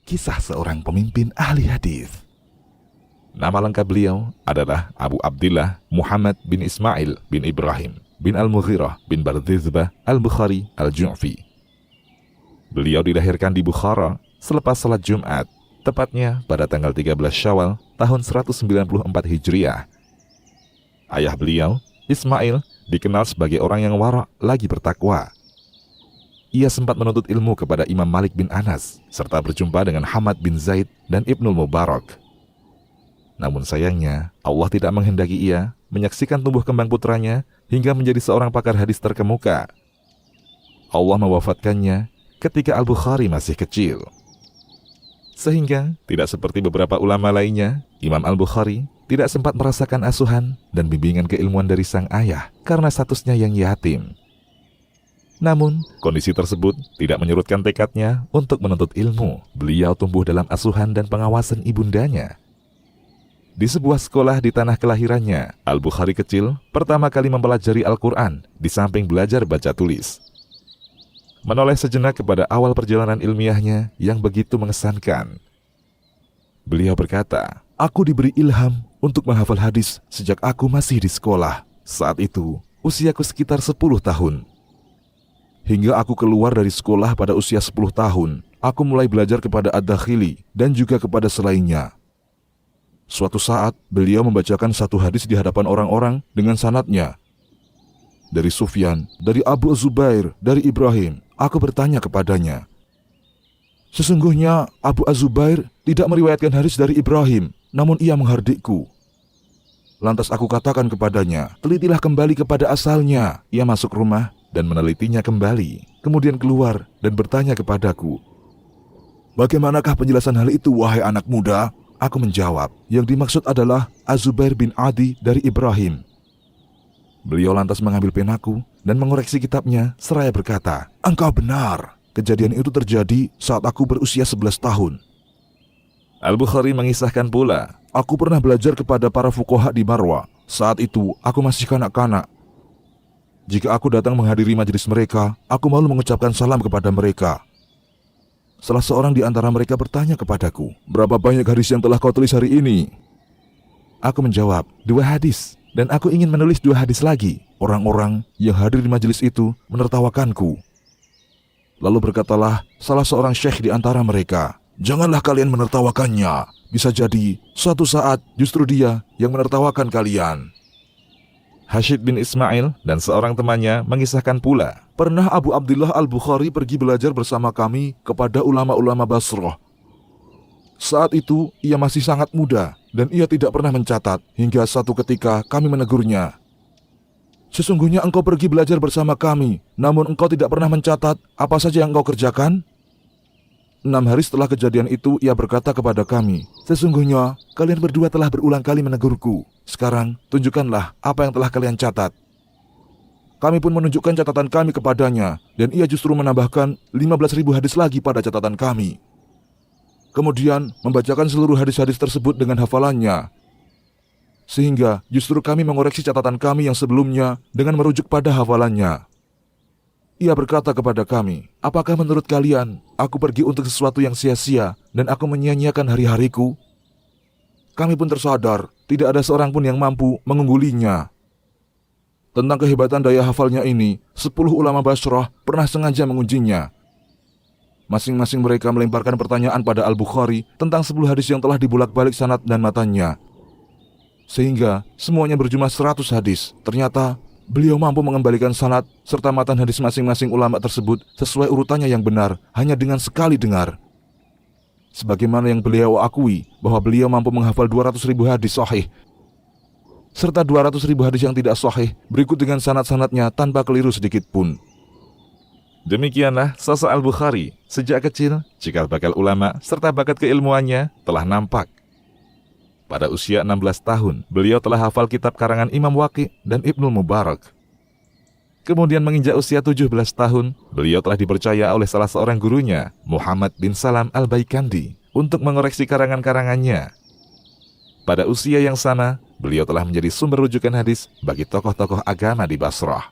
kisah seorang pemimpin ahli hadis. Nama lengkap beliau adalah Abu Abdillah Muhammad bin Ismail bin Ibrahim bin Al-Mughirah bin Bardizbah Al-Bukhari Al-Ju'fi. Beliau dilahirkan di Bukhara selepas salat Jumat, tepatnya pada tanggal 13 Syawal tahun 194 Hijriah. Ayah beliau, Ismail, dikenal sebagai orang yang wara' lagi bertakwa. Ia sempat menuntut ilmu kepada Imam Malik bin Anas, serta berjumpa dengan Hamad bin Zaid dan Ibnul Mubarak. Namun sayangnya, Allah tidak menghendaki ia menyaksikan tumbuh kembang putranya hingga menjadi seorang pakar hadis terkemuka. Allah mewafatkannya ketika Al-Bukhari masih kecil. Sehingga, tidak seperti beberapa ulama lainnya, Imam Al-Bukhari tidak sempat merasakan asuhan dan bimbingan keilmuan dari sang ayah karena statusnya yang yatim. Namun, kondisi tersebut tidak menyurutkan tekadnya untuk menuntut ilmu. Beliau tumbuh dalam asuhan dan pengawasan ibundanya. Di sebuah sekolah di tanah kelahirannya, Al-Bukhari kecil pertama kali mempelajari Al-Quran di samping belajar baca tulis. Menoleh sejenak kepada awal perjalanan ilmiahnya yang begitu mengesankan. Beliau berkata, "Aku diberi ilham untuk menghafal hadis sejak aku masih di sekolah. Saat itu, usiaku sekitar 10 tahun. Hingga aku keluar dari sekolah pada usia 10 tahun, aku mulai belajar kepada Ad-Dakhili dan juga kepada selainnya. Suatu saat, beliau membacakan satu hadis di hadapan orang-orang dengan sanadnya. Dari Sufyan, dari Abu Zubair, dari Ibrahim. Aku bertanya kepadanya, sesungguhnya Abu Az-Zubair tidak meriwayatkan hadis dari Ibrahim, namun ia menghardikku. Lantas aku katakan kepadanya, telitilah kembali kepada asalnya. Ia masuk rumah dan menelitinya kembali, kemudian keluar dan bertanya kepadaku, bagaimanakah penjelasan hal itu, wahai anak muda? Aku menjawab, yang dimaksud adalah Az-Zubair bin Adi dari Ibrahim. Beliau lantas mengambil penaku dan mengoreksi kitabnya seraya berkata, engkau benar, kejadian itu terjadi saat aku berusia 11 tahun. Al-Bukhari mengisahkan pula, aku pernah belajar kepada para fuqaha di Marwa. Saat itu aku masih kanak-kanak. Jika aku datang menghadiri majelis mereka, aku malu mengucapkan salam kepada mereka. Salah seorang di antara mereka bertanya kepadaku, berapa banyak hadis yang telah kau tulis hari ini? Aku menjawab, 2 hadis, dan aku ingin menulis 2 hadis lagi. Orang-orang yang hadir di majelis itu menertawakanku. Lalu berkatalah salah seorang syekh di antara mereka, janganlah kalian menertawakannya. Bisa jadi suatu saat justru dia yang menertawakan kalian. Hashid bin Ismail dan seorang temannya mengisahkan pula, pernah Abu Abdillah Al-Bukhari pergi belajar bersama kami kepada ulama-ulama Basrah. Saat itu ia masih sangat muda dan ia tidak pernah mencatat hingga satu ketika kami menegurnya. Sesungguhnya engkau pergi belajar bersama kami, namun engkau tidak pernah mencatat apa saja yang engkau kerjakan? 6 hari setelah kejadian itu ia berkata kepada kami, sesungguhnya kalian berdua telah berulang kali menegurku. Sekarang tunjukkanlah apa yang telah kalian catat. Kami pun menunjukkan catatan kami kepadanya, dan ia justru menambahkan 15.000 hadis lagi pada catatan kami. Kemudian membacakan seluruh hadis-hadis tersebut dengan hafalannya. Sehingga justru kami mengoreksi catatan kami yang sebelumnya dengan merujuk pada hafalannya. Ia berkata kepada kami, apakah menurut kalian aku pergi untuk sesuatu yang sia-sia dan aku menyia-nyiakan hari-hariku? Kami pun tersadar, tidak ada seorang pun yang mampu mengunggulinya. Tentang kehebatan daya hafalnya ini, 10 ulama Basrah pernah sengaja mengujinya. Masing-masing mereka melemparkan pertanyaan pada Al-Bukhari tentang 10 hadis yang telah dibulak-balik sanad dan matanya. Sehingga semuanya berjumlah 100 hadis. Ternyata beliau mampu mengembalikan sanad serta matan hadis masing-masing ulama tersebut sesuai urutannya yang benar hanya dengan sekali dengar. Sebagaimana yang beliau akui bahwa beliau mampu menghafal 200.000 hadis sahih serta 200.000 hadis yang tidak sahih berikut dengan sanad-sanadnya tanpa keliru sedikit pun. Demikianlah sosok Al-Bukhari. Sejak kecil, cikal bakal ulama serta bakat keilmuannya telah nampak. Pada usia 16 tahun, beliau telah hafal kitab karangan Imam Waqi' dan Ibnul Mubarak. Kemudian menginjak usia 17 tahun, beliau telah dipercaya oleh salah seorang gurunya, Muhammad bin Salam Al-Baikandi, untuk mengoreksi karangan-karangannya. Pada usia yang sama, beliau telah menjadi sumber rujukan hadis bagi tokoh-tokoh agama di Basrah.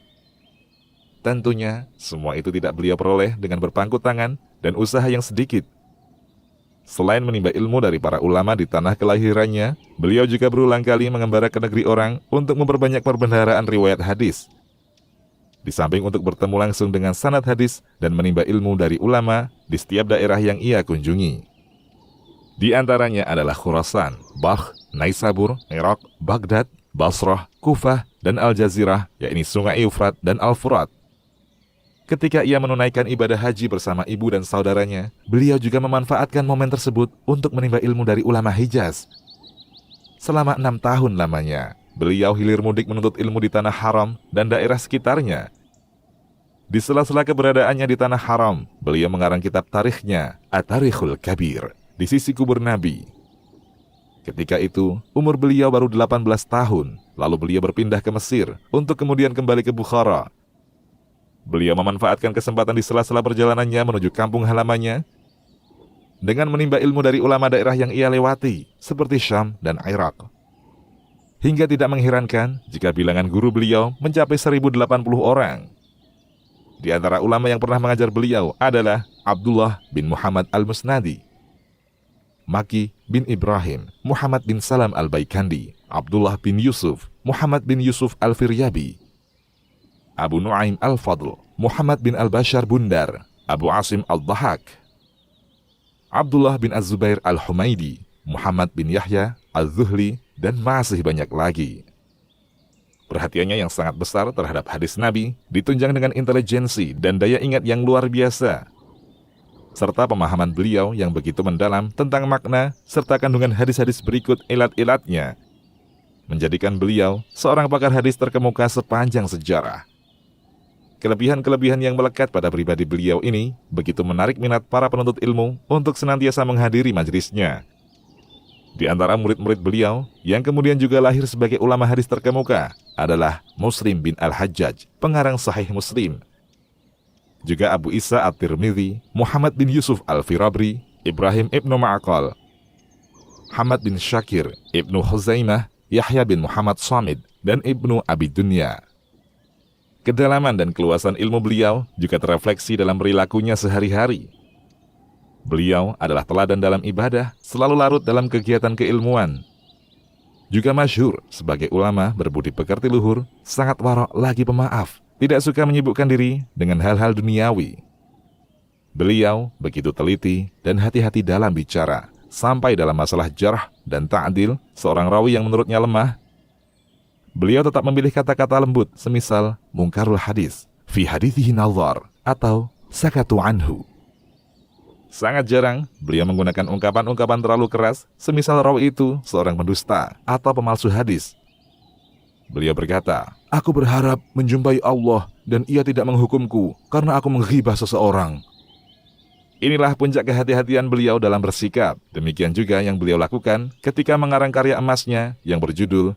Tentunya, semua itu tidak beliau peroleh dengan berpangku tangan dan usaha yang sedikit. Selain menimba ilmu dari para ulama di tanah kelahirannya, beliau juga berulang kali mengembara ke negeri orang untuk memperbanyak perbendaharaan riwayat hadis. Di samping untuk bertemu langsung dengan sanad hadis dan menimba ilmu dari ulama di setiap daerah yang ia kunjungi. Di antaranya adalah Khurasan, Balkh, Naisabur, Irak, Baghdad, Basrah, Kufah, dan Al-Jazirah, yakni Sungai Eufrat dan Al-Furat. Ketika ia menunaikan ibadah haji bersama ibu dan saudaranya, beliau juga memanfaatkan momen tersebut untuk menimba ilmu dari ulama Hijaz. Selama 6 tahun lamanya, beliau hilir mudik menuntut ilmu di tanah haram dan daerah sekitarnya. Di sela-sela keberadaannya di tanah haram, beliau mengarang kitab tarikhnya, At-Tarikhul Kabir, di sisi kubur Nabi. Ketika itu, umur beliau baru 18 tahun, lalu beliau berpindah ke Mesir untuk kemudian kembali ke Bukhara. Beliau memanfaatkan kesempatan di sela-sela perjalanannya menuju kampung halamannya dengan menimba ilmu dari ulama daerah yang ia lewati, seperti Syam dan Irak. Hingga tidak mengherankan jika bilangan guru beliau mencapai 1080 orang. Di antara ulama yang pernah mengajar beliau adalah Abdullah bin Muhammad al-Musnadi, Maki bin Ibrahim, Muhammad bin Salam al-Baikandi, Abdullah bin Yusuf, Muhammad bin Yusuf al-Firyabi, Abu Nu'aim al-Fadl, Muhammad bin al-Bashar Bundar, Abu Asim al-Dhahak, Abdullah bin Az-Zubair al-Humaidi, Muhammad bin Yahya al-Zuhli, dan masih banyak lagi. Perhatiannya yang sangat besar terhadap hadis Nabi ditunjang dengan intelijensi dan daya ingat yang luar biasa, serta pemahaman beliau yang begitu mendalam tentang makna serta kandungan hadis-hadis berikut ilat-ilatnya, menjadikan beliau seorang pakar hadis terkemuka sepanjang sejarah. Kelebihan-kelebihan yang melekat pada pribadi beliau ini begitu menarik minat para penuntut ilmu untuk senantiasa menghadiri majelisnya. Di antara murid-murid beliau yang kemudian juga lahir sebagai ulama hadis terkemuka adalah Muslim bin Al-Hajjaj, pengarang Sahih Muslim. Juga Abu Isa At-Tirmidzi, Muhammad bin Yusuf Al-Firabri, Ibrahim ibnu Ma'aqal, Hamad bin Syakir, Ibnu Huzaimah, Yahya bin Muhammad Samid, dan Ibnu Abi Dunya. Kedalaman dan keluasan ilmu beliau juga terefleksi dalam perilakunya sehari-hari. Beliau adalah teladan dalam ibadah, selalu larut dalam kegiatan keilmuan. Juga masyhur sebagai ulama berbudi pekerti luhur, sangat warok lagi pemaaf, tidak suka menyibukkan diri dengan hal-hal duniawi. Beliau begitu teliti dan hati-hati dalam bicara, sampai dalam masalah jarh dan ta'dil seorang rawi yang menurutnya lemah, beliau tetap memilih kata-kata lembut semisal mungkarul hadis, fi hadithihi nazar, atau sakatu anhu. Sangat jarang beliau menggunakan ungkapan-ungkapan terlalu keras semisal rawi itu seorang pendusta atau pemalsu hadis. Beliau berkata, "Aku berharap menjumpai Allah dan ia tidak menghukumku karena aku menghibah seseorang." Inilah puncak kehati-hatian beliau dalam bersikap. Demikian juga yang beliau lakukan ketika mengarang karya emasnya yang berjudul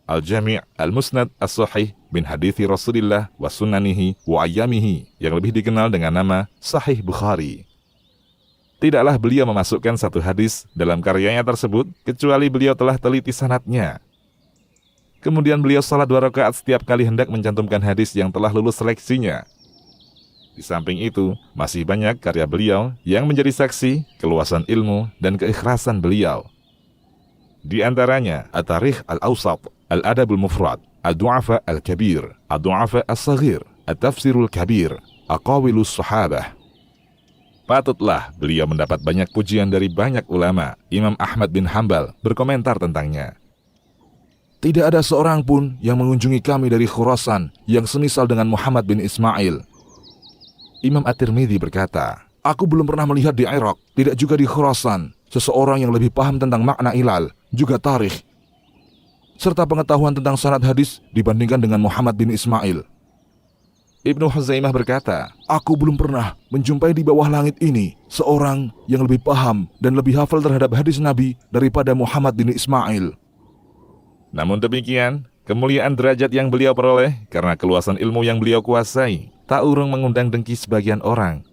Al-Jami' Al-Musnad As-Sahih bin Hadithi Rasulillah wa Sunanihi wa Ayyamihi, yang lebih dikenal dengan nama Sahih Bukhari. Tidaklah beliau memasukkan satu hadis dalam karyanya tersebut kecuali beliau telah teliti sanadnya. Kemudian beliau salat 2 rakaat setiap kali hendak mencantumkan hadis yang telah lulus seleksinya. Di samping itu, masih banyak karya beliau yang menjadi saksi keluasan ilmu dan keikhlasan beliau. Di antaranya At-Tarikh Al-Awsat, Al-Adabul Mufrad, Ad-Du'afa Al-Kabir, Ad-Du'afa As-Saghir, At-Tafsirul Kabir, Aqawilus Sahabah. Patutlah beliau mendapat banyak pujian dari banyak ulama. Imam Ahmad bin Hambal berkomentar tentangnya, "Tidak ada seorang pun yang mengunjungi kami dari Khurasan yang semisal dengan Muhammad bin Ismail." Imam At-Tirmidzi berkata, "Aku belum pernah melihat di Irak, tidak juga di Khurasan, seseorang yang lebih paham tentang makna ilal, juga tarikh, serta pengetahuan tentang sanad hadis dibandingkan dengan Muhammad bin Ismail." Ibnu Huzaimah berkata, "Aku belum pernah menjumpai di bawah langit ini seorang yang lebih paham dan lebih hafal terhadap hadis Nabi daripada Muhammad bin Ismail." Namun demikian, kemuliaan derajat yang beliau peroleh karena keluasan ilmu yang beliau kuasai tak urung mengundang dengki sebagian orang.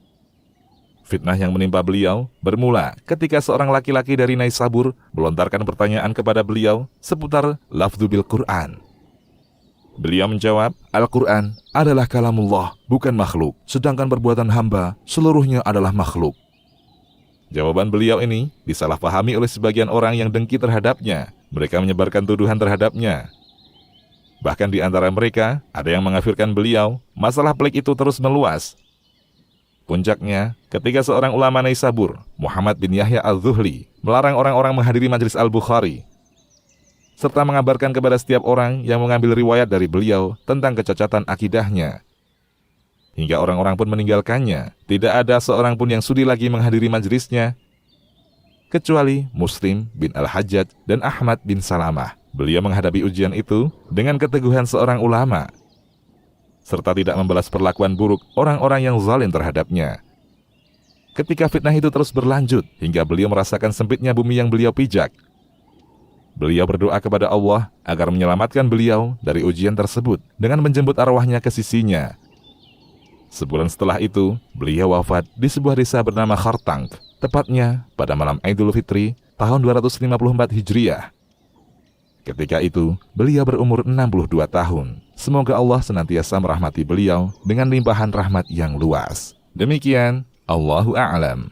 Fitnah yang menimpa beliau bermula ketika seorang laki-laki dari Naisabur melontarkan pertanyaan kepada beliau seputar lafdzu bil Quran. Beliau menjawab, "Al-Quran adalah kalamullah, bukan makhluk, sedangkan perbuatan hamba seluruhnya adalah makhluk." Jawaban beliau ini disalahpahami oleh sebagian orang yang dengki terhadapnya. Mereka menyebarkan tuduhan terhadapnya. Bahkan di antara mereka, ada yang mengkafirkan beliau. Masalah pelik itu terus meluas. Puncaknya, ketika seorang ulama Naisabur, Muhammad bin Yahya al-Zuhli, melarang orang-orang menghadiri majelis Al-Bukhari, serta mengabarkan kepada setiap orang yang mengambil riwayat dari beliau tentang kecacatan akidahnya. Hingga orang-orang pun meninggalkannya. Tidak ada seorang pun yang sudi lagi menghadiri majelisnya, kecuali Muslim bin Al-Hajjaj dan Ahmad bin Salamah. Beliau menghadapi ujian itu dengan keteguhan seorang ulama, serta tidak membalas perlakuan buruk orang-orang yang zalim terhadapnya. Ketika fitnah itu terus berlanjut, hingga beliau merasakan sempitnya bumi yang beliau pijak, beliau berdoa kepada Allah agar menyelamatkan beliau dari ujian tersebut dengan menjemput arwahnya ke sisinya. Sebulan setelah itu, beliau wafat di sebuah desa bernama Khartang, tepatnya pada malam Idul Fitri tahun 254 Hijriah. Ketika itu, beliau berumur 62 tahun. Semoga Allah senantiasa merahmati beliau dengan limpahan rahmat yang luas. Demikian, Allahu a'lam.